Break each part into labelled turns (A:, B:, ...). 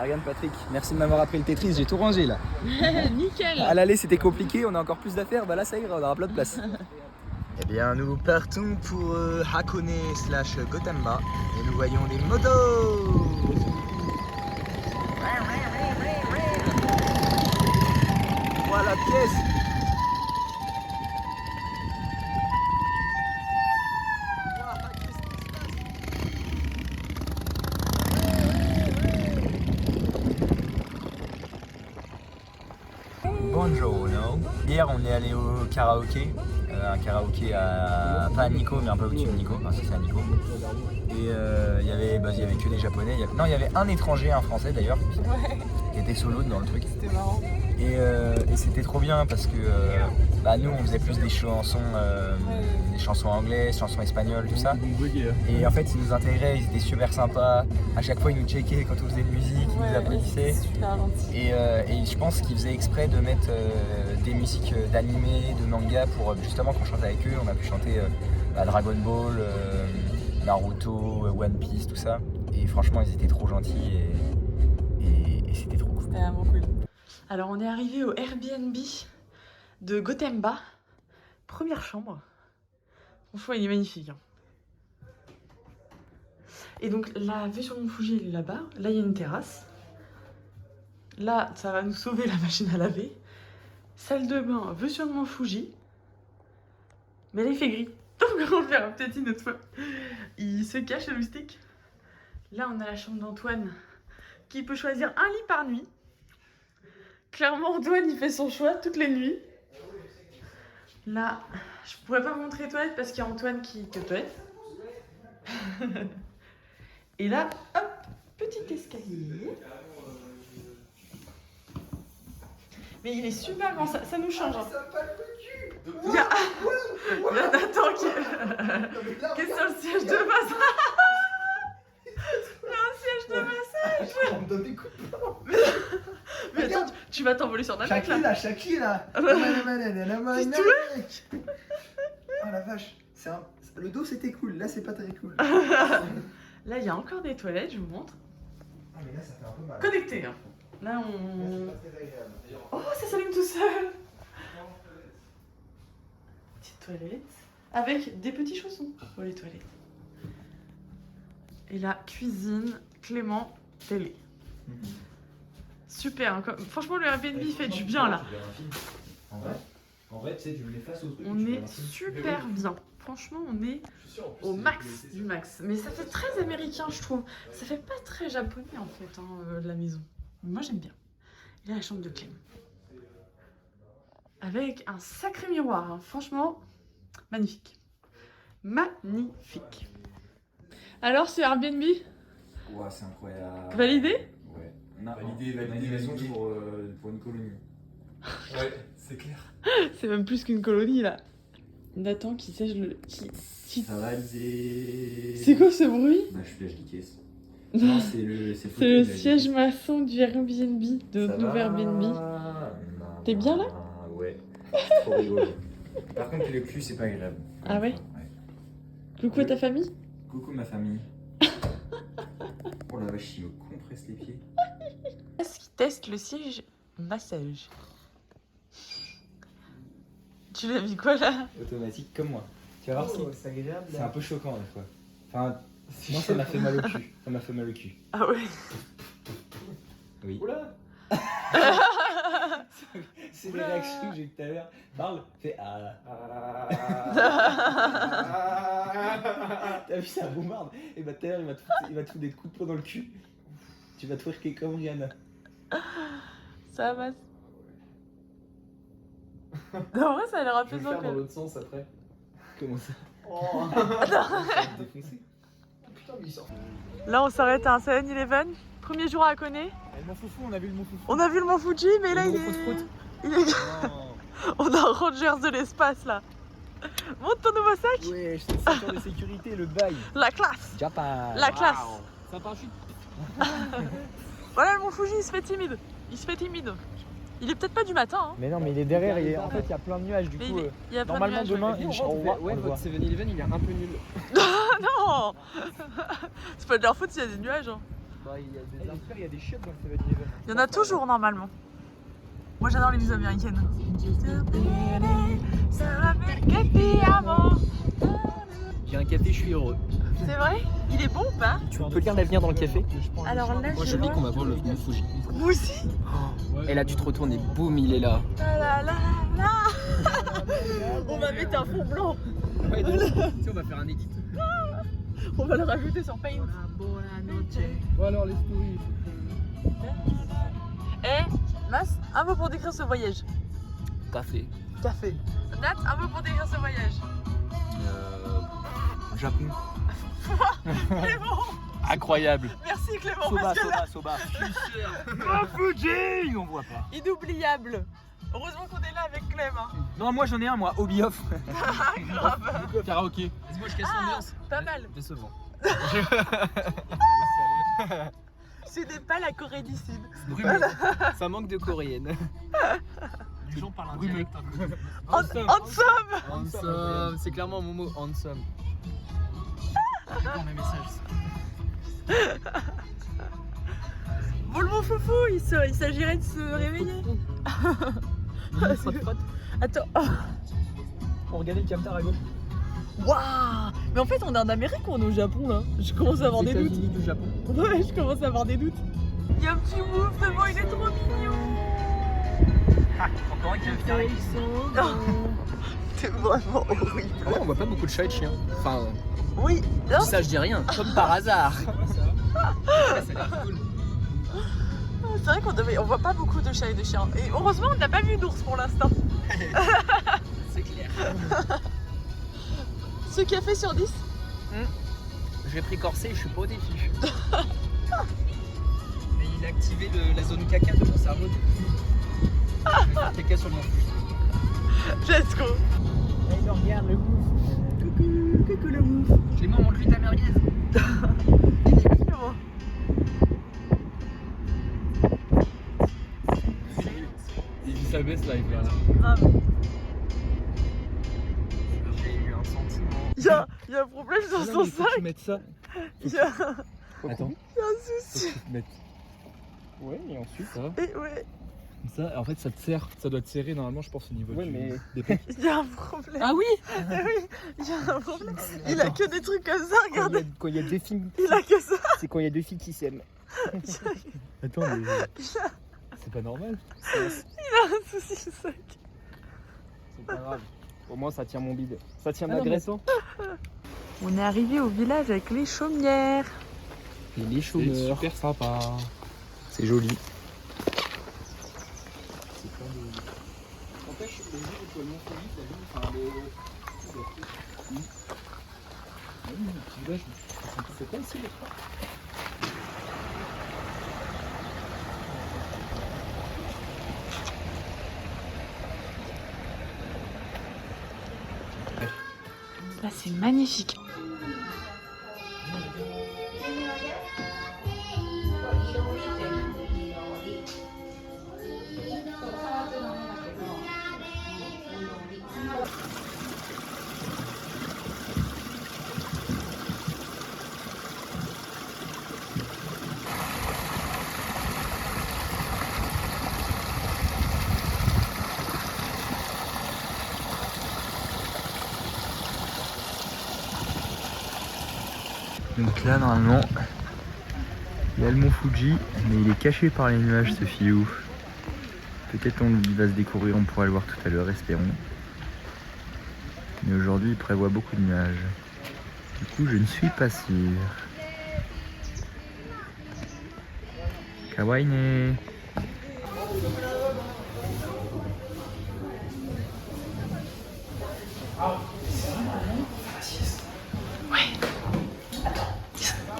A: Ariane, Patrick, merci de m'avoir appris le Tetris, j'ai tout rangé là.
B: Nickel.
A: À l'aller c'était compliqué, on a encore plus d'affaires, bah là ça ira, on aura plein de place. Eh bien nous partons pour Hakone / Gotemba et nous voyons des motos. Voilà la pièce. Buongiorno. Hier on est allé au karaoké, un karaoké pas à Nikko mais un peu au-dessus de Nikko, enfin ça c'est à Nikko. Et il y avait que des japonais, il y avait un étranger, un français d'ailleurs, qui était solo dans le truc.
B: C'était marrant.
A: Et c'était trop bien parce que nous on faisait plus des chansons anglaises, chansons espagnoles, tout ça. Et en fait ils nous intégraient, ils étaient super sympas. À chaque fois ils nous checkaient quand on faisait de musique, ils nous applaudissaient.
B: Super gentil.
A: Et je pense qu'ils faisaient exprès de mettre des musiques d'animé, de manga pour justement qu'on chante avec eux. On a pu chanter Dragon Ball, Naruto, One Piece, tout ça. Et franchement ils étaient trop gentils et c'était trop cool.
B: C'était vraiment cool. Alors on est arrivé au Airbnb de Gotemba, première chambre. Franchement il est magnifique. Hein. Et donc la vue sur le mont Fuji elle est là-bas, là il y a une terrasse. Là ça va nous sauver la machine à laver. Salle de bain, vue sur le mont Fuji. Mais là il fait gris, donc on verra peut-être une autre fois. Il se cache le loustic. Là on a la chambre d'Antoine qui peut choisir un lit par nuit. Clairement, Antoine, il fait son choix toutes les nuits. Là, je pourrais pas vous montrer les toilettes parce qu'il y a Antoine qui te toilette. Et là, hop, petit escalier. Mais il est super grand, ça nous change. Hein. Il y a Nathan qui est sur le siège de massage. Il y a un siège de massage.
A: On me donne des coups de poing.
B: Mais attends, tu vas t'envoler sur Namek là.
A: Shaki là.
B: Oh
A: la vache, le dos c'était cool, là c'est pas très cool.
B: Là il y a encore des toilettes, je vous montre.
A: Ah mais là ça fait un peu mal.
B: Connecté. Hein. Là on...
A: C'est pas très agréable.
B: Oh ça s'allume tout seul. Petite toilette. Avec des petits chaussons pour les toilettes. Et là, cuisine, Clément, télé. Super, hein. Franchement le Airbnb il fait du bien là.
A: En vrai, tu sais, tu me l'effaces au truc.
B: On est super bien. Franchement, on est au max du max. Mais ça fait très américain, je trouve. Ça fait pas très japonais en fait, de la maison. Moi j'aime bien. Et là, la chambre de Clément. Avec un sacré miroir. Hein. Franchement, magnifique. Magnifique. Alors, c'est Airbnb ?
A: Ouais, c'est incroyable.
B: Validé ?
A: Ouais. Validé pour une colonie. Ouais, c'est clair.
B: C'est même plus qu'une colonie là. Nathan qui sèche le...
A: Ça va,
B: c'est quoi ce bruit ?
A: Je flèche des caisses. Non, c'est le
B: siège maçon du Airbnb, de notre nouveau Airbnb. T'es bien là ?
A: Ouais, c'est trop rigolo. Par contre, le cul, c'est pas agréable.
B: Ah ouais ? Coucou à ta famille ?
A: Coucou ma famille. Oh la vache, il me compresse les pieds.
B: Est-ce qu'il teste le siège massage ? Tu l'as mis quoi là ?
A: Automatique comme moi. Tu vas voir,
C: c'est agréable.
A: C'est un peu choquant des fois. Enfin, moi ça m'a fait mal au cul. Ça m'a fait mal au cul.
B: Ah ouais ?
A: Oui.
C: Oula.
A: C'est les réactions que j'ai eu tout à l'heure. Parle, fais ah. T'as vu, c'est un bombarde. Et bah tout à l'heure, il va te foutre des coups de poing dans le cul. Tu vas twerker comme Rihanna.
B: Ça va. Non, en vrai, ça a l'air
C: Je vais le
B: apaisant
C: faire
B: quand
C: dans
B: même.
C: l'autre sens après.
A: Comment ça?
C: Oh.
A: Défoncé.
C: Putain, mais il sort.
B: Là, on s'arrête à un 7-Eleven. Premier jour à Hakone.
A: Le Mont Foufou, on a vu le Mont Foufou.
B: On a vu le Mont Fuji, mais là, il est... On a un Rangers de l'espace, là. Monte ton nouveau sac.
A: Ouais, c'est une ceinture de sécurité, le bail.
B: La classe.
A: Japan.
B: La classe.
C: C'est un parachute.
B: Voilà, le Mont Fuji, il se fait timide. Il se fait timide. Il est peut-être pas du matin, hein.
A: Mais non, mais il est derrière, en fait, il y a plein de nuages, du
B: Mais
A: coup.
B: il y a plein de
A: Normalement,
B: nuages,
A: demain,
B: ouais.
A: Inch'Allah, on
C: Ouais,
A: le voit.
C: votre 7-Eleven il est un peu nul.
B: Non. C'est pas de leur faute s'il y a des nuages, hein.
C: Bah, il y a des affaires, il y a des chiottes dans le 7-Eleven.
B: Il y en a toujours normalement. Moi j'adore les musiques américaines.
C: J'ai un café, je suis heureux.
B: C'est vrai? Il est bon ou pas?
C: Tu peux lire l'avenir dans le café?
B: Alors là,
C: Moi je dis qu'on va voir le mont Fuji.
B: Vous aussi?
C: Et là tu te retournes et boum, il est là.
B: La, la, la, la. On va mettre un fond blanc.
C: Ouais, donc, tu sais, on va faire un edit.
B: On va le rajouter sur Paint.
C: Bon alors les stories.
B: Eh, Mas, un mot pour décrire ce voyage.
C: Café.
B: Café. Nat, un mot pour décrire ce voyage.
C: Japon.
B: Clément.
C: Incroyable.
B: Merci Clément. Parce que là,
C: Soba. Mont Fuji, on voit pas.
B: inoubliable. Heureusement qu'on est là avec Clem. Hein.
A: Non, moi j'en ai un, moi, hobby off.
B: Grave.
C: Karaoké. Moi je casse l'ambiance.
B: Pas mal.
C: Décevant.
B: Ce n'est pas la Corée du Sud.
C: Ça manque de coréenne. Les gens parlent un dialecte.
B: Handsome.
C: Handsome. C'est clairement mon mot, handsome. Dans mes messages.
B: Bon, le mon foufou, il s'agirait de se réveiller. Attends.
C: On regardait le camtar à gauche.
B: Waouh. Mais en fait, on est en Amérique ou on est au Japon là? Je commence à avoir des doutes.
C: Du Japon.
B: Ouais, je commence à avoir des doutes. Il y a un petit mouf devant, il est trop mignon.
A: Encore un qui vient
B: C'est vraiment horrible.
C: Ah ouais, on voit pas beaucoup de chats et de chiens. Enfin,
B: Oui. Non,
C: ça je dis rien, comme par hasard.
B: c'est vrai on voit pas beaucoup de chats et de chiens. Et heureusement, on n'a pas vu d'ours pour l'instant.
C: C'est clair.
B: Ce café sur 10.
C: Je vais pris corset et je suis pas au défi. Mais il a activé la zone caca de mon cerveau. Je vais faire caca sur mon fou.
B: Let's go.
C: Et il regarde le mouf. Coucou le mouf. J'ai mis mon truite à merguez.
B: Il est mignon.
C: Il vit sa best life là.
B: Grave.
C: J'ai eu un sentiment.
B: Il y a un problème dans son sac.
C: Mettre ça.
B: Il y a
C: Attends.
B: un souci.
C: Ouais, et ensuite ça.
B: Et ouais,
D: Ça, en fait, ça te serre. Ça doit te serrer normalement, je pense, au niveau
C: Ouais, mais-
D: des pecs.
B: il y a un problème.
C: Ah oui.
B: Oui, il y a un problème. Il a que des trucs comme ça, regardez.
C: Quand il y a deux filles,
B: Il a que ça.
C: c'est quand il y a deux filles qui s'aiment.
D: Attends, mais c'est pas normal.
B: Il a un souci au sac.
C: C'est pas grave. Au moins ça tient mon bide. Ça tient
D: Ah
C: ma
D: non, mais
C: graisse.
B: On est arrivé au village avec les chaumières.
C: Et les
D: C'est
C: chômeurs.
D: super sympa.
C: C'est joli.
D: C'est plein de...
C: N'empêche, le jour où tu as le Mont-Fuji, t'as vu, enfin
D: le petit village, c'est pas ici, les trois.
B: Là, c'est magnifique.
A: Donc là, normalement, il y a le mont Fuji, mais il est caché par les nuages, ce filou. Peut-être il va se découvrir, on pourra le voir tout à l'heure, espérons. Mais aujourd'hui, il prévoit beaucoup de nuages. Du coup, je ne suis pas sûr. Kawaii.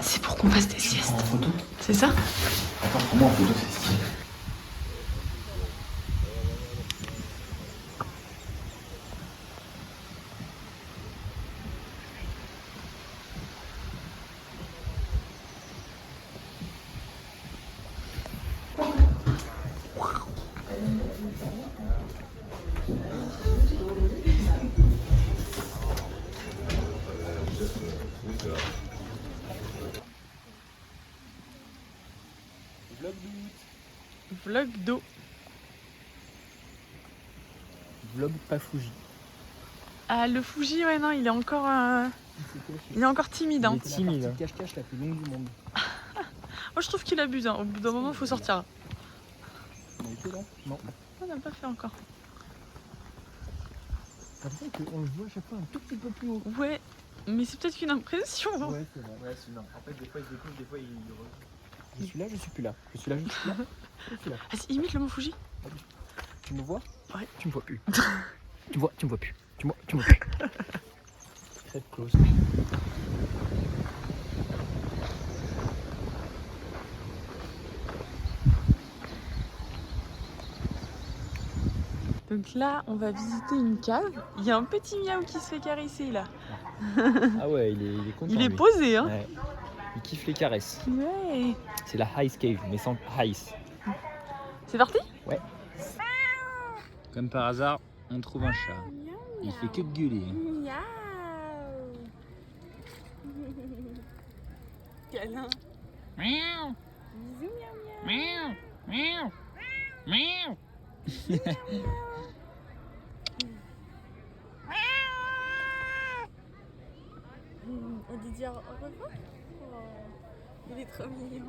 B: C'est pour qu'on fasse des siestes.
A: En photo?
B: C'est ça?
A: Attends, pour moi en photo, c'est stylé.
D: Vlog d'août.
B: Vlog d'eau.
D: Vlog pas Fuji.
B: Ah, le Fuji, ouais, non, il est encore timide. Hein.
D: Il est timide. C'est la cache-cache la plus longue du monde.
B: Moi, je trouve qu'il abuse. Hein. Au bout d'un moment, il faut sortir.
D: On a été là? Non.
B: On n'a pas fait encore.
D: T'as l'impression qu'on le voit à chaque fois un tout petit peu plus haut.
B: Ouais, mais c'est peut-être qu'une impression.
D: Ouais, c'est vrai.
A: Ouais, c'est non. En fait, des fois, il se découvre, des fois, il
D: Je suis là, je suis plus là. Je suis là, je suis là. Je suis là.
B: Vas-y, imite le mont Fuji.
D: Tu me vois?
B: Ouais.
D: Tu me vois plus. Tu me vois plus. Tu me vois plus. Très close.
B: Donc là, on va visiter une cave. Il y a un petit miaou qui se fait caresser là.
D: Ah ouais, il est content.
B: Il est
D: lui.
B: posé, hein.
D: Ouais. Il kiffe les caresses.
B: Ouais.
D: C'est la Ice Cave, mais sans Ice.
B: C'est parti?
D: Comme par hasard, on trouve un chat. Il fait que de gueuler.
B: Câlin.
D: Miaou.
B: Bisous, miaou, miaou.
D: Miaou. Miaou. Miaou.
B: On dit dire au revoir. Oh, il est trop mignon.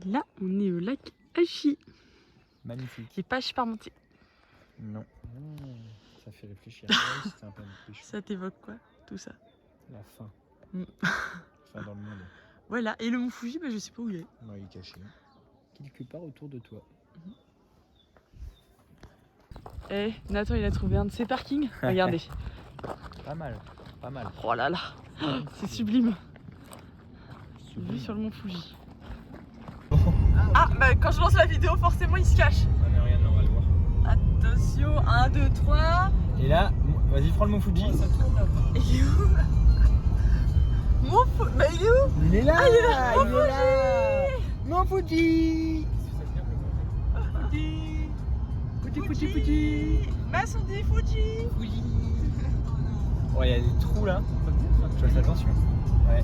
B: Là, on est au lac Hachi.
D: Magnifique.
B: Qui est pas super monté.
D: Non. Ça fait réfléchir. C'était un peu réfléchir.
B: Ça t'évoque quoi, tout ça?
D: La fin.
B: Mm.
D: Fin dans le monde.
B: Voilà, et le mont Fuji, bah, je sais pas où il est.
D: Non, il est caché. Quelque part autour de toi.
B: Eh, Nathan, il a trouvé un de ses parkings. Regardez.
D: Pas mal. Pas mal.
B: Oh là là, c'est sublime. Vue sur le mont Fuji. Ah, bah quand je lance la vidéo, forcément il se cache.
D: Ah mais regarde, là, on va le voir.
B: Attention, 1, 2, 3.
D: Et là, vas-y, prends le mont Fuji.
B: Il est où? Mon Fuji. Bah il est où?
D: Il est là.
B: Ah, il est là.
D: Il est là. Mont Fuji.
B: Fuji. Fuji. Masse on dit Fuji.
D: Fuji. Oh, il y a des trous là. Je fais attention. Ouais.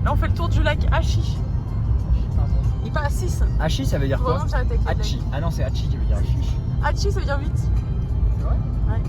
B: Là on fait le tour du lac Hachi. Il est pas à 6.
D: Hachi, ça veut dire quoi?
B: Vraiment que j'arrête avec les
D: Hachi. Ah non, c'est Hachi qui veut dire Hachi.
B: blagues. Hachi ça veut dire 8.
D: C'est vrai?
B: Ouais.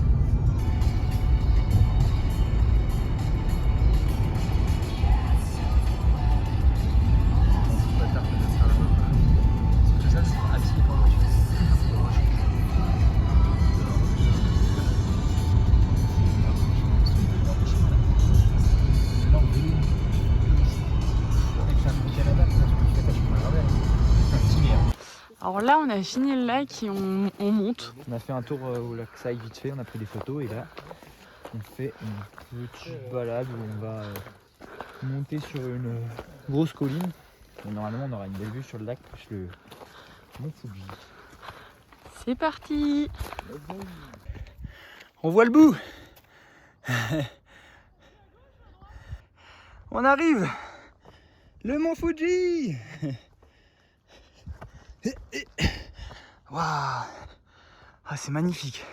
B: Alors là on a fini le lac et on monte.
D: On a fait un tour au lac Sai vite fait, on a pris des photos et là on fait une petite balade où on va monter sur une grosse colline. Et normalement on aura une belle vue sur le lac plus le mont Fuji.
B: C'est parti.
D: On voit le bout. On arrive. Le mont Fuji. Waouh, ah, c'est magnifique.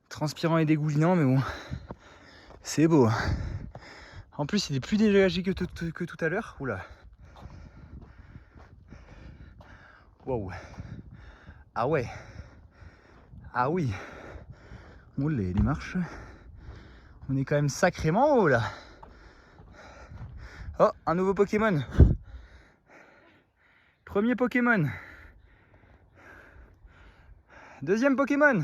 D: Transpirant et dégoulinant, mais bon, c'est beau. En plus, il est plus dégagé que tout à l'heure. Oula. Wow. Ah ouais. Ah oui. Oula, les marches. On est quand même sacrément haut là. Oh, un nouveau Pokémon. Premier Pokémon. Deuxième Pokémon.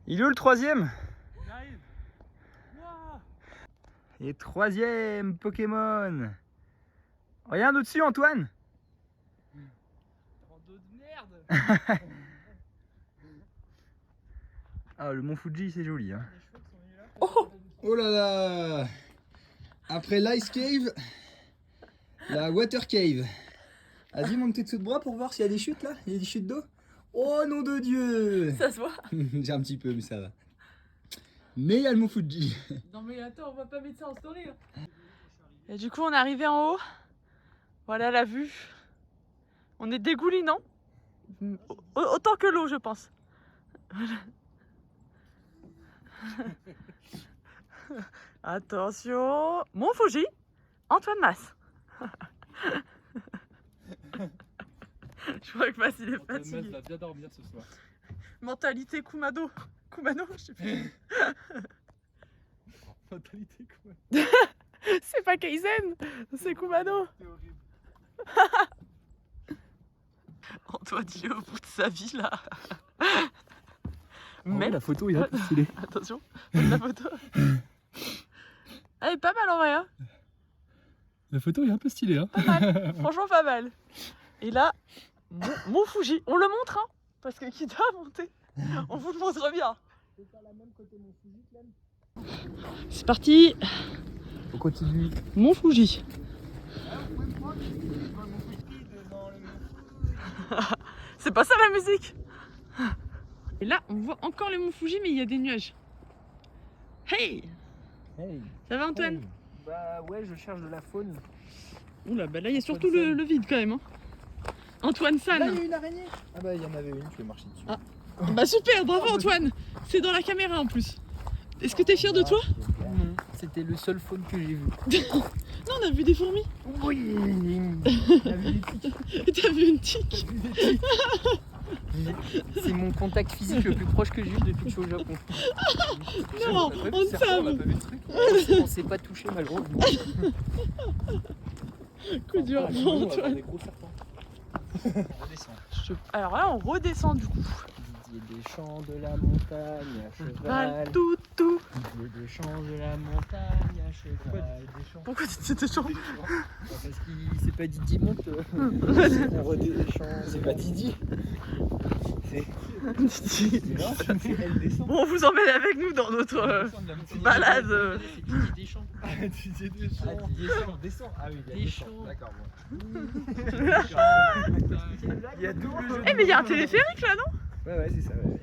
D: Il est où le troisième? Et troisième Pokémon. Regarde au-dessus, Antoine. Ah, le mont Fuji, c'est joli. Hein.
E: Oh là là! Après l'Ice Cave, la Water Cave. Vas-y, monte tes dessous de bras pour voir s'il y a des chutes là. Il y a des chutes d'eau. Oh nom de Dieu!
B: Ça se voit.
E: J'ai un petit peu, mais ça va. Mais il y a le mont Fuji.
B: Non mais attends, on va pas mettre ça en story. Et du coup on est arrivé en haut. Voilà la vue. On est dégoulinant. Autant que l'eau je pense. Attention, Mont Fuji, Antoine Mas. Je crois que Mas il est fatigué.
C: va bien dormir ce soir.
B: Mentalité Kumano. Kumano, je sais plus.
C: Mentalité quoi.
B: C'est pas Kaizen, c'est Kumano.
C: C'est horrible.
B: Antoine, il est au bout de sa vie là.
C: Mais
B: Mais
C: la photo est un peu stylée.
B: attention, la photo. Elle est pas mal en vrai, hein.
C: La photo est un peu stylée, hein.
B: Pas mal. Franchement, pas mal. Et là, Mont Fuji, on le montre, hein, parce que quitte à monter, on vous le montre bien. C'est parti.
C: On continue.
B: Mont Fuji. C'est pas ça la musique. Et là, on voit encore les Mont Fuji, mais il y a des nuages. Hey,
C: Hey.
B: ça va Antoine?
C: Bah ouais, je cherche de la faune.
B: Oula, bah là, il y a surtout le vide quand même. Hein. Antoine San.
E: Là, il y a une araignée. Ah bah, il y en avait une, je vais marcher dessus.
B: Ah. Bah super, bravo Antoine. C'est dans la caméra en plus. Est-ce que t'es fier de toi?
C: Non, c'était le seul faune que j'ai vu.
B: Non, on a vu des fourmis.
C: Oui. T'as vu les tiques?
B: T'as vu une tique?
C: C'est mon contact physique le plus proche que j'ai eu depuis que je suis au Japon.
B: Non, on Sam.
C: On s'est pas touché malheureusement.
B: Coup dur pour Antoine. Alors là, on redescend du coup.
C: Didier Deschamps de la montagne à cheval.
B: Tout.
C: Didier Deschamps de la montagne à cheval.
B: Pourquoi tu dis Deschamps?
C: Parce qu'il c'est pas Didier monte. C'est pas Didier. Elle descend.
B: Bon, on vous emmène avec nous dans notre balade.
C: Didier Deschamps.
E: Didier Deschamps.
C: Ah, Didier Deschamps, descend.
E: Ah oui, il y a
C: Deschamps.
E: Deschamps. D'accord, bon.
C: Il y a double jeu.
B: Eh, mais il y a un téléphérique là, non?
E: Ouais, c'est ça, ouais.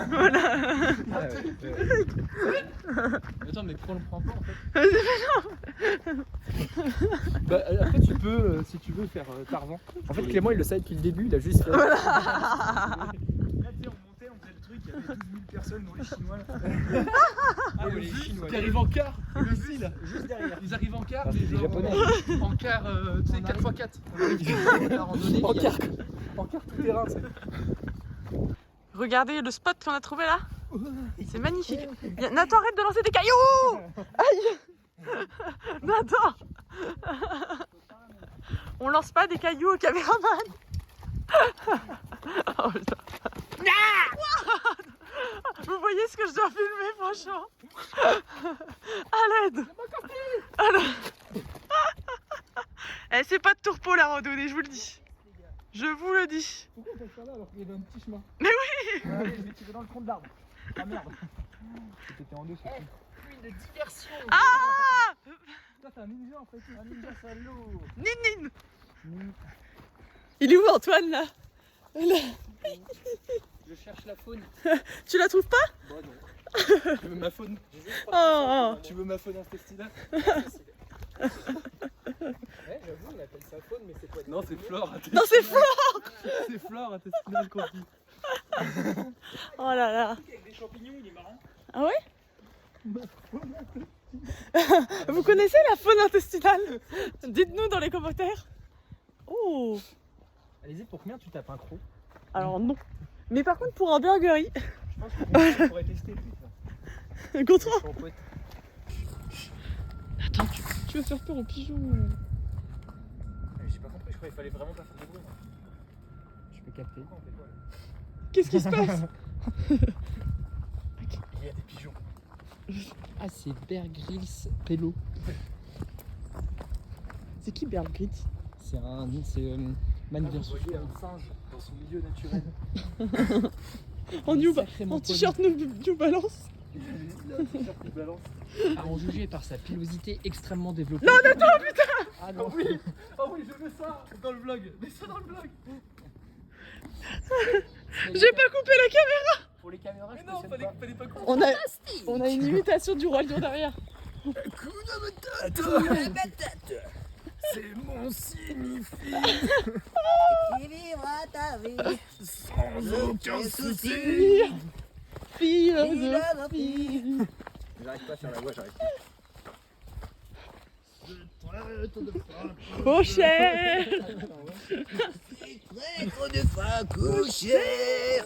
B: Voilà.
C: Attends, mais pourquoi on le prend pas en fait? Bah après tu peux, si tu veux, faire Tarzan. En fait Clément il le savait depuis le début, il a juste fait...
E: Là, tu sais, on montait, on faisait le truc, il y avait 12 000 personnes, dont les Chinois.
C: Ah
E: Et
C: oui,
E: le
C: les
E: bus
C: Chinois.
E: qui
C: Qui arrivent en quart,
E: Le bus, là, juste derrière.
C: ils arrivent en quart,
E: Ah,
C: mais
E: c'est des
C: genre
E: Japonais.
C: en quart, tu sais, 4x4.
E: La randonnée,
C: En
E: il y a-
C: quart tout terrain, c'est...
B: Regardez le spot qu'on a trouvé là. C'est magnifique. Nathan, arrête de lancer des cailloux. Aïe. Nathan. On lance pas des cailloux au caméraman. Oh, putain. Vous voyez ce que je dois filmer, franchement. À l'aide. À l'aide. Eh, c'est pas de tourpeau la randonnée, je vous le dis. Je vous le dis.
C: Pourquoi on passe par là alors qu'il y avait un petit chemin?
B: Mais
C: oui. Je vais tirer dans le tronc de l'arbre. Ah merde.
E: T'étais en deux, c'est tout.
C: Pluie de diversion.
B: Ah,
C: Toi t'es un ninja en fait, un ninja salaud.
B: Nine. Il est où Antoine là?
C: Je cherche la faune.
B: Tu la trouves pas?
C: Bah non. Tu veux ma faune?
B: Oh.
C: Tu veux ma faune intestinale? Ouais, j'avoue, on appelle ça faune, mais c'est quoi? Non, c'est flore intestinale.
B: Non, c'est Flore.
C: C'est flore intestinale qu'on dit.
B: Oh là là.
C: Avec des champignons, il est marrant.
B: Ah ouais? Vous connaissez la faune intestinale? Dites-nous dans les commentaires. Oh.
C: Allez-y, pour combien tu tapes un croc?
B: Alors non. Mais par contre pour un burgerie.
C: Je pense qu'on pourrait tester.
B: Contre.
C: Son pote.
B: Attends, tu vas faire peur aux pigeons.
C: J'ai pas compris, je croyais qu'il fallait vraiment pas faire de bruit. Je peux capter.
B: Qu'est-ce qui se passe?
C: Il y a des pigeons. Ah, c'est Bear Grylls Pélo.
B: C'est qui Bear Grylls?
C: C'est un. C'est. Man vient souffler un singe dans son milieu naturel.
B: En t-shirt New Balance.
C: À en juger par sa pilosité extrêmement développée.
B: Non, attends, putain.
C: Ah non.
E: Oh oui, je veux ça dans le vlog. Mets ça dans le vlog.
B: J'ai pas coupé la caméra.
C: Pour les caméras,
E: Mais
C: je
E: non,
C: possède pas.
E: fallait pas couper.
B: On a une imitation du roi lion derrière.
E: C'est mon signifie
F: Qui vivra ta vie
E: sans aucun souci.
B: philosophie.
A: J'arrive pas à faire la voix, j'arrive.
B: Oh cher.
E: Trop de fois coucher.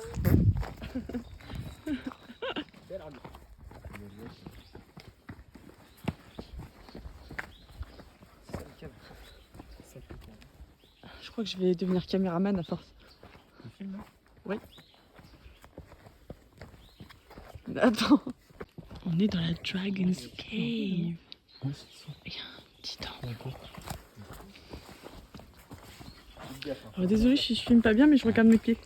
B: Je crois que je vais devenir caméraman à force. Oui. Attends. On est dans la Dragon's Cave. Il y a un petit temple. Alors désolée, je filme pas bien, mais je regarde mes pieds.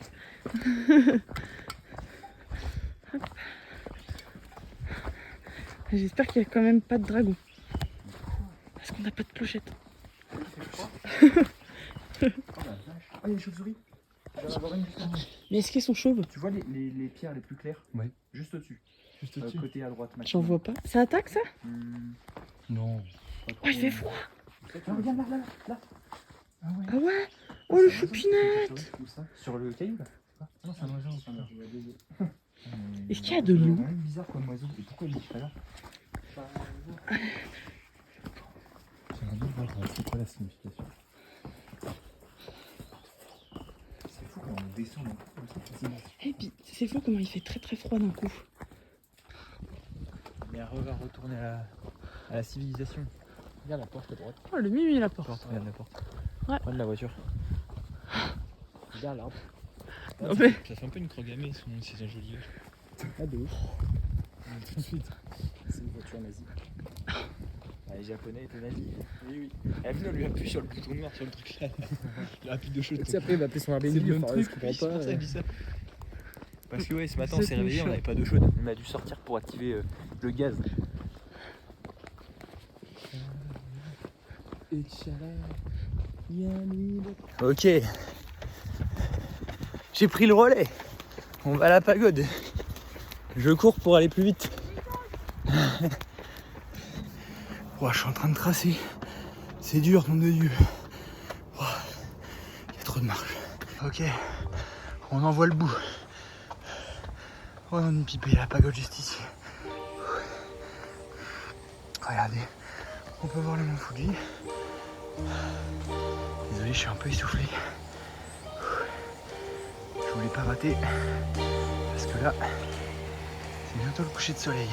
B: Hop. J'espère qu'il n'y a quand même pas de dragon. Parce qu'on n'a pas de clochette.
D: Oh il y a une chauve-souris. Je vais en avoir une juste en haut.
B: Mais est-ce qu'ils sont chauves?
D: Tu vois les pierres les plus claires?
E: Ouais.
D: Juste au-dessus.
E: Juste au-dessus.
D: Côté à droite.
B: J'en
D: maximum.
B: vois pas. Ça attaque ça?
E: Non.
B: Oh, il fait froid.
D: Ah, regarde là. Ah ouais.
B: Ah ouais. Oh le choupinette.
D: Où ça? Sur le caillou là?
E: Non, c'est un oiseau.
B: Est-ce qu'il y a de l'eau?
D: C'est bizarre comme oiseau. Et pourquoi il est pas là?
E: J'aimerais bien voir c'est quoi la signification.
D: C'est fou quand on descend dans le
B: Et puis c'est fou comment il fait très très froid d'un coup.
D: Mais on va retourner à la civilisation. Regarde la porte à droite.
B: Oh le mimi la porte.
D: Regarde la porte.
B: Ouais.
D: Regarde la voiture. Regarde l'arbre.
B: Non, mais...
E: Ça fait un peu une crogamée, c'est un joli.
D: Ah de ouf.
E: Tout de suite.
D: C'est une voiture nazie. Ah, les japonais étaient nazis. Oui.
E: Amine, on lui appuie sur le bouton noir sur le truc là. Il appuie de chute.
D: Tu sais, après il va appeler son Airbnb.
E: C'est le même
D: enfin,
E: truc,
D: je comprends
E: c'est pour
D: pas.
E: ça qu'il dit ça.
A: Parce que ouais, ce matin on
B: C'est
A: s'est réveillé, on
B: chaud.
A: n'avait pas d'eau chaude. On a dû sortir pour activer le gaz. Ok. J'ai pris le relais. On va à la pagode. Je cours pour aller plus vite. Oh, je suis en train de tracer. C'est dur, nom de Dieu. Oh, il y a trop de marche. Ok. On en voit le bout. Oh non, une pipée, la pagode juste ici. Regardez, on peut voir le mont Fuji. Désolé, je suis un peu essoufflé. Je voulais pas rater parce que là, c'est bientôt le coucher de soleil.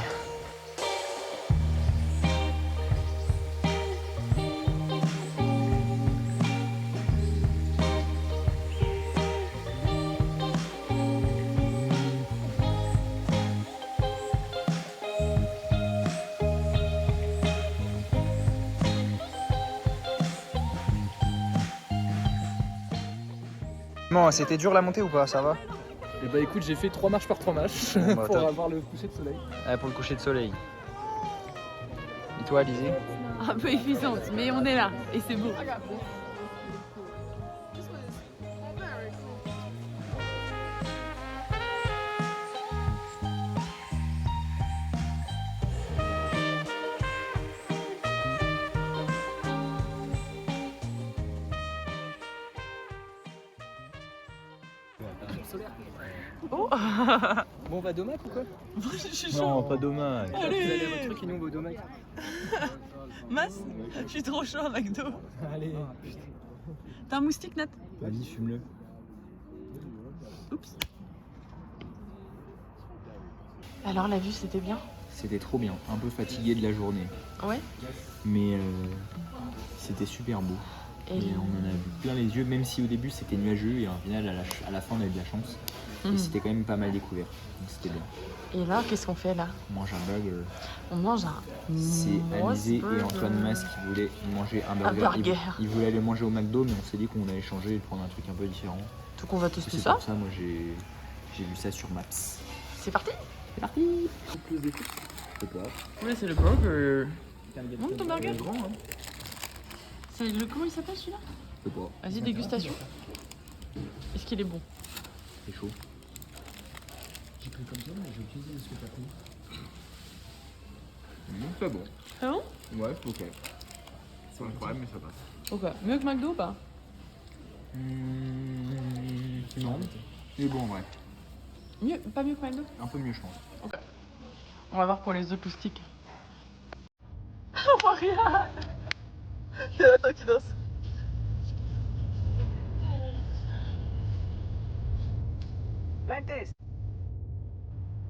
A: Bon, c'était dur la montée ou pas? Ça va?
C: Et bah écoute, j'ai fait 3 marches par 3 marches
A: Bon, bah,
C: pour
A: top.
C: avoir le coucher de soleil.
A: Pour le coucher de soleil. Et toi, Alizé?
B: Un peu épuisante, mais on est là et c'est beau. Oh.
C: Bon, on va Domac ou quoi?
B: Je suis chaud.
A: Non, pas dommage.
C: Vous allez à votre truc et nous on va au Domac.
B: Mas, je suis trop chaud à McDo.
C: Allez.
B: T'as un moustique, Nat?
A: Vas-y, fume-le.
B: Oups. Alors la vue c'était bien?
A: C'était trop bien. Un peu fatigué de la journée.
B: Ouais.
A: Mais c'était super beau.
B: Et
A: Et on en a vu plein les yeux, même si au début c'était nuageux et en final à la fin on a eu de la chance. Et c'était quand même pas mal découvert. Donc c'était bien.
B: Et là, qu'est-ce qu'on fait là?
A: On mange un burger.
B: On mange un
A: C'est Alizé et
B: burger.
A: Antoine Mas qui voulaient manger un burger.
B: burger.
A: Ils voulaient aller manger au McDo, mais on s'est dit qu'on allait changer et prendre un truc un peu différent.
B: Donc on va
A: Et
B: tester
A: c'est
B: ça.
A: pour ça, moi j'ai vu ça sur Maps.
B: C'est parti.
A: C'est parti.
C: Plus des trucs.
A: C'est pas.
B: Oui, c'est le burger.
C: Monte
B: Monte ton burger.
A: grand, hein.
B: C'est le comment il s'appelle celui-là?
A: C'est pas.
B: Vas-y, dégustation. Est-ce qu'il est bon?
A: C'est chaud.
C: J'ai pris comme ça, mais j'ai utilisé ce que t'as pris.
A: C'est bon.
B: Ah bon?
A: Ouais, ok. C'est incroyable, mais ça passe.
B: Ok. Mieux que McDo ou pas?
A: Non. C'est bon, ouais.
B: Mieux, pas mieux que McDo?
D: Un peu mieux, je pense.
B: On va voir pour les œufs poustiques. On voit rien. Il y a la qui danse.
A: Blind test.